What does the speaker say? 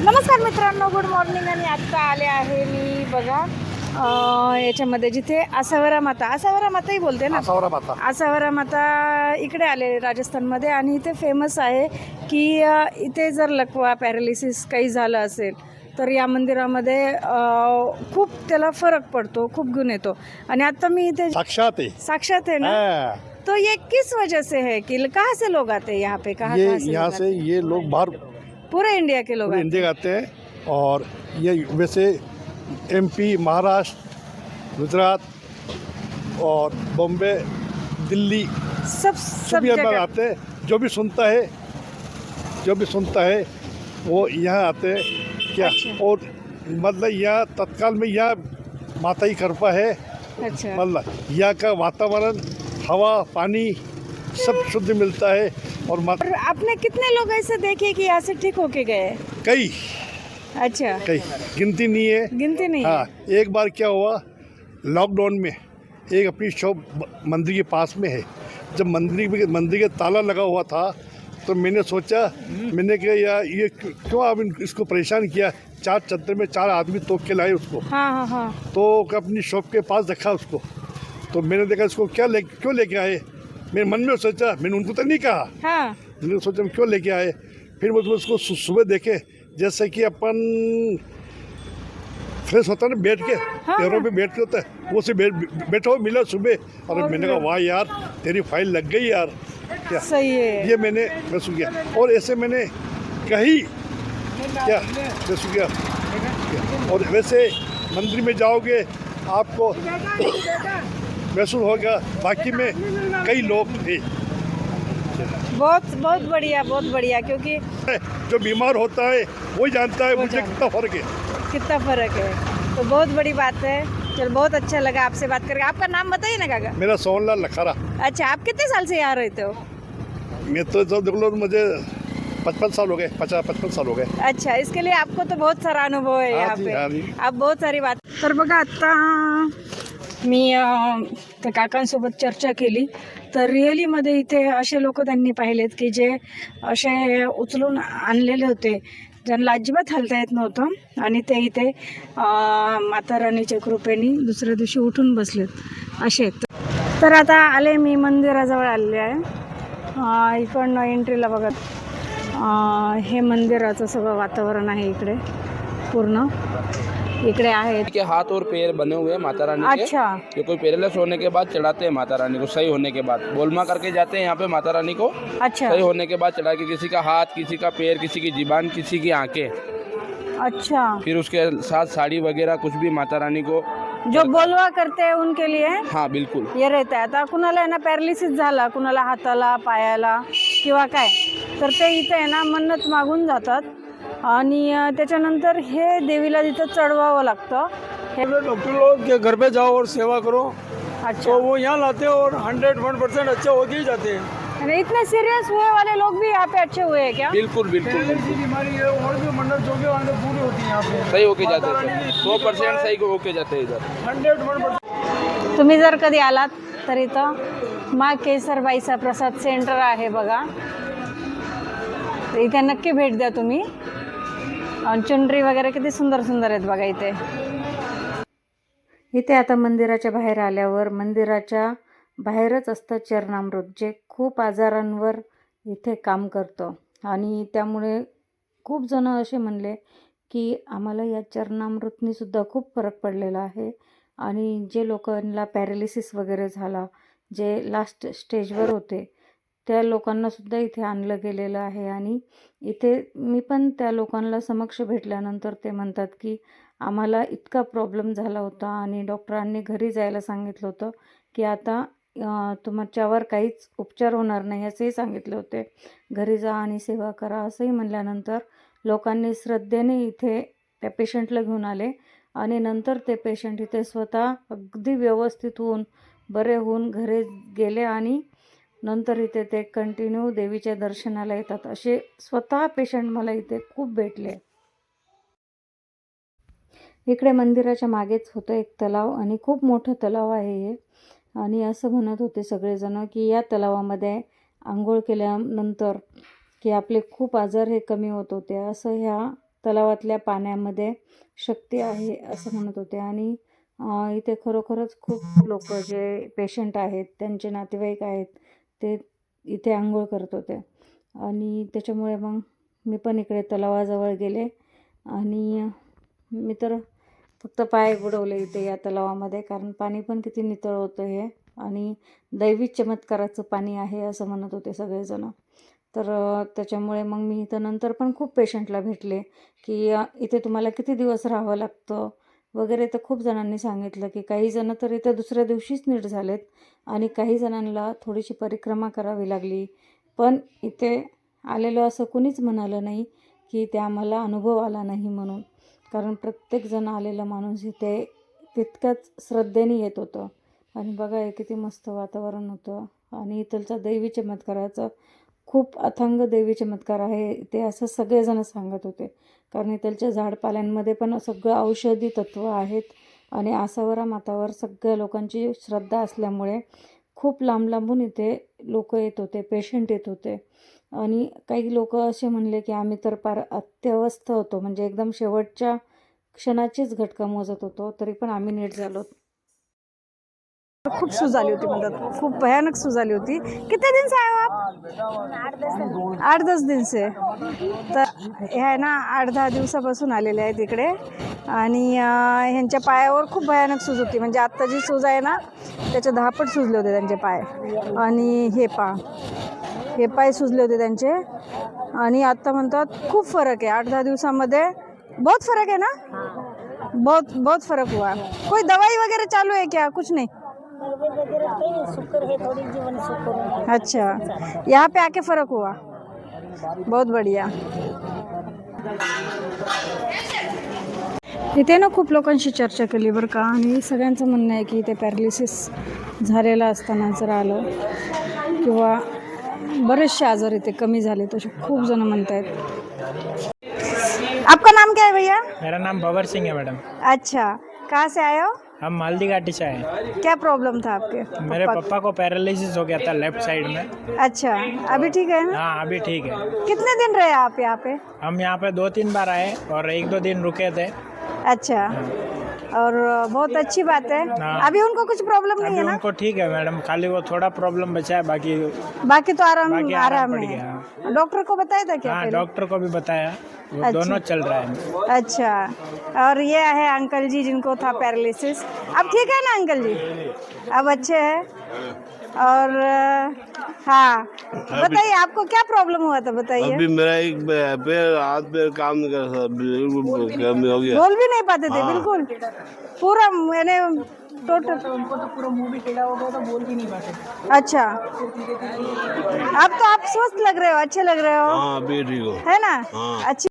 नमस्कार मित्रांनो, good morning. आणि आत्ता आले आहे मी बघा याच्यामध्ये जिथे आसावरा माताही बोलते ना, आसावरा माता इकडे आले राजस्थानमध्ये. आणि इथे फेमस आहे की इथे जर लकवा पॅरालिसिस काही झालं असेल तर या मंदिरामध्ये खूप त्याला फरक पडतो, खूप गुण येतो. आणि आता मी इथे साक्षात है ना. तो ये किस वजह से है कि कहाँ से लोग आते हैं यहाँ पे? यहाँ से ये लोग बाहर पूरे इंडिया के लोग इंडिया आते हैं। और ये वैसे एमपी, महाराष्ट्र, गुजरात और बॉम्बे, दिल्ली सब सभी अंदर आते हैं। जो भी सुनता है वो यहाँ आते हैं क्या। अच्छा। और मतलब यहाँ तत्काल में यहाँ माता ही कृपा है। अच्छा। मतलब यहाँ का वातावरण, हवा, पानी सब शुद्ध मिलता है। और आपने कितने लोग ऐसे देखे कि यहाँ से ठीक होके गए? कई गिनती नहीं है। हाँ, एक बार क्या हुआ, लॉकडाउन में एक अपनी शॉप मंदिर के पास में है। जब मंदिर के ताला लगा हुआ था तो मैंने सोचा, मैंने कहा यार ये क्यों आप इसको परेशान किया। 4 चद्दर में 4 आदमी तोड़ के लाए उसको। हाँ। तो अपनी शॉप के पास रखा उसको। तो मैंने देखा इसको क्यों लेके आए। मेरे मन में सोचा, मैंने उनको तो नहीं कहा। हाँ। मैंने सोचा क्यों लेके आए। फिर मुझे उसको सुबह देखे, जैसे कि अपन फ्रेश होता है ना, बैठ के पैरों पे बैठ के होता है, वो से बैठो मिला सुबह। और मैंने कहा वाह यार, तेरी फाइल लग गई यार, क्या सही है। ये मैंने महसूस किया। और ऐसे मैंने कहीं क्या महसूस किया। और वैसे मंदिर में जाओगे आपको महसूस होगा, बाकी में कई लोग थे। बहुत बढ़िया। क्योंकि जो बीमार होता है वो जानता है मुझे कितना फर्क है। तो बहुत बड़ी बात है। चल, बहुत अच्छा लगा आपसे बात करके। आपका नाम बताइए ना काका। मेरा सोहनलाल लखारा। अच्छा, आप कितने साल से यहाँ रहते हो? मैं तो जो देख लो, मुझे 55 साल हो गए, 55 साल हो गए। अच्छा, इसके लिए आपको तो बहुत सारा अनुभव है यहाँ पे। आप बहुत सारी बात। तर बघा, आता मी त्या काकांसोबत चर्चा केली तर रिअलीमध्ये इथे असे लोक त्यांनी पाहिलेत की जे असे उचलून आणलेले होते, ज्यांना अजिबात हलता येत नव्हतं. आणि ते इथे माता राणीच्या कृपेने दुसऱ्या दिवशी उठून बसलेत असे. तर आता आले मी मंदिराजवळ आलेले आहे. इकडनं एंट्रीला बघत हे मंदिराचं सगळं वातावरण आहे इकडे पूर्ण. इकडे आहेत के हाथ और पैर बने हुए हैं माता रानी के। अच्छा। ये कोई पैरालिसिस होने के बाद चढ़ाते हैं माता रानी को, सही होने के बाद बोलमा करके जाते हैं यहाँ पे माता रानी को। अच्छा। सही होने के बाद चढ़ा के किसी का हाथ, किसी का पैर, किसी की जीबान, किसी की आंखें। अच्छा। फिर उसके साथ साड़ी वगैरह कुछ भी माता रानी को जो बोलवा करते हैं उनके लिए हाँ बिल्कुल हे रहते. आता कुणाला आहे ना पॅरालिसिस झाला, कुणाला हाताला, पायाला किंवा काय, तर ते इथे आहे ना मन्नत मागून जातात. आणि त्याच्यानंतर हे देवीला तिथं चढवावं लागतं. हे डॉक्टर लोग के घर पे जाओ और सेवा करो। अच्छा। तो वो यहाँ लाते हैं और 101% अच्छे होके ही जाते हैं। आणि इतने सीरियस हुए वाले लोग भी यहाँ पे अच्छे हुए हैं क्या? बिल्कुल बिल्कुल पैरालिसिस की बीमारी है और भी मन्नत जो भी पूरी होती है यहाँ पे, सही होके जाते हैं। 100% सही होके जाते हैं इधर। 101%। तुम्ही जर कधी आलात तर इथं माँ केसरबाईचा प्रसाद सेंटर आहे बघा, तर इथे नक्की भेट द्या तुम्ही. आणि चुनरी वगैरे किती सुंदर सुंदर आहेत बघा इथे. इथे आता मंदिराच्या बाहेर आल्यावर मंदिराच्या बाहेरच असतं चरणामृत, जे खूप आजारांवर इथे काम करतं. आणि त्यामुळे खूप जण असे म्हणले की आम्हाला या चरणामृतनी सुद्धा खूप फरक पडलेला आहे. आणि जे लोकांना पॅरालिसिस वगैरे झाला, जे लास्ट स्टेजवर होते, त्या लोकांनासुद्धा इथे आणलं गेलेलं आहे. आणि इथे मी पण त्या लोकांना समक्ष भेटल्यानंतर ते म्हणतात की आम्हाला इतका प्रॉब्लेम झाला होता आणि डॉक्टरांनी घरी जायला सांगितलं होतं की आता तुमच्यावर काहीच उपचार होणार नाही असंही सांगितले होते. घरी जा आणि सेवा करा असंही म्हणल्यानंतर लोकांनी श्रद्धेने इथे त्या पेशंटला घेऊन आले. आणि नंतर ते पेशंट इथे स्वतः अगदी व्यवस्थित होऊन बरे होऊन घरी गेले. आणि नंतर इथे ते कंटिन्यू देवीच्या दर्शनाला येतात. असे स्वतः पेशंट मला इथे खूप भेटले. इकडे मंदिराच्या मागेच होतं एक तलाव आणि खूप मोठं तलाव आहे हे. आणि असं म्हणत होते सगळेजण की या तलावामध्ये आंघोळ केल्यानंतर की आपले खूप आजार हे कमी होत होते, असं ह्या तलावातल्या पाण्यामध्ये शक्ती आहे असं म्हणत होते. आणि इथे खरोखरच खूप लोक जे पेशंट आहेत, त्यांचे नातेवाईक आहेत, ते इथे आंघोळ करत होते. आणि त्याच्यामुळे मग मी पण इकडे तलावाजवळ गेले आणि मी तर फक्त पाय बुडवले इथे या तलावामध्ये, कारण पाणी पण किती नितळ होतं हे, आणि दैवी चमत्काराचं पाणी आहे असं म्हणत होते सगळेजण. तर त्याच्यामुळे मग मी इथं नंतर पण खूप पेशंटला भेटले की इथे तुम्हाला किती दिवस राहावं लागतं वगैरे. तर खूप जणांनी सांगितलं की काही जण तर इथे दुसऱ्या दिवशीच नीट झालेत आणि काही जणांना थोडीशी परिक्रमा करावी लागली. पण इथे आलेलं असं कुणीच म्हणालं नाही की ते आम्हाला अनुभव आला नाही म्हणून, कारण प्रत्येकजण आलेला माणूस इथे तितक्याच श्रद्धेने येत होतं. आणि बघा हे किती मस्त वातावरण होतं. आणि इथलचा दैवी चमत्काराचं खूप अथांग दैवी चमत्कार आहे ते असं सगळेजण सांगत होते, कारण इथलच्या झाडपाल्यांमध्ये पण सगळं औषधी तत्त्व आहेत. आणि आसावरा मातावर सगळ्या लोकांची श्रद्धा असल्यामुळे खूप लांब लांबून इथे लोक येत होते, पेशंट येत होते. आणि काही लोक असे म्हणले की आम्ही तर फार अत्यवस्थ होतो, म्हणजे एकदम शेवटच्या क्षणाचीच घटका मोजत होतो, तरी पण आम्ही नीट झालो. खूप सूज आली होती, मतलब खूप भयानक सूज आली होती. कितने दिन से आए हो आप? 8-10 दिन से. तर हे आहे ना 8-10 दिवसापासून आलेले आहेत इकडे. आणि ह्यांच्या पायावर खूप भयानक सूज होती, म्हणजे आत्ता जी सूज आहे ना त्याच्या 10 पट सुजले होते त्यांचे पाय. आणि हे पाय सुजले होते त्यांचे. आणि आत्ता म्हणतात खूप फरक आहे 8-10 दिवसामध्ये. बहुत फर्क है ना? बहुत फर्क हुआ. कोई दवाई वगैरह चालू है क्या? कुछ नहीं. शुक्र है, थोड़ी जीवन शुक्र। अच्छा, यहाँ पे आके फ़र्क हुआ. बहुत बढ़िया. इथे ना खूप लोकांशी चर्चा केली बरं का, आणि सगळ्यांचं म्हणणं आहे की इथे पॅरालिसिस झालेला असताना जर आलं किंवा बरेचसे आजार इथे कमी झाले तसे खूप जण म्हणत आहेत. आपका नाम क्या है भैया? मेरा नाम भवर सिंह है मैडम। अच्छा, कहाँ से आए हो? हम मालदी घाटी से आए। क्या प्रॉब्लम था आपके? मेरे पापा को पैरालिसिस हो गया था लेफ्ट साइड में। अच्छा, अभी ठीक है ना? हाँ अभी ठीक है। कितने दिन रहे आप यहाँ पे? हम यहाँ पे 2-3 बार आए और 1-2 दिन रुके थे। अच्छा, और बहुत अच्छी बात है। हाँ। अभी उनको कुछ प्रॉब्लम नहीं अभी है ना? उनको ठीक है मैडम, खाली वो थोड़ा प्रॉब्लम बचा है, बाकी बाकी तो आराम आराम पड़ है। गया। डॉक्टर को बताया था क्या हाँ पहले? डॉक्टर को भी बताया, वो अच्छा। दोनों चल रहा है। अच्छा, और ये है अंकल जी जिनको था पैरालिसिस। अब ठीक है ना अंकल जी? अब अच्छे हैं। और हाँ, बताइए आपको क्या प्रॉब्लम हुआ था, बताइए। अभी मेरा एक पैर हाथ पैर काम नहीं कर रहा, बिल्कुल कम हो गया। बोल भी नहीं पाते थे हाँ। बिल्कुल, पूरा मैंने टोटल। उनको तो पूरा मुंह भी टेढ़ा हो गया था, बोल भी नहीं पाते। अच्छा, अब तो आप स्वस्थ लग रहे हो, अच्छे लग रहे हो, हाँ अभी ठीक हो। है ना? हाँ। अच्छी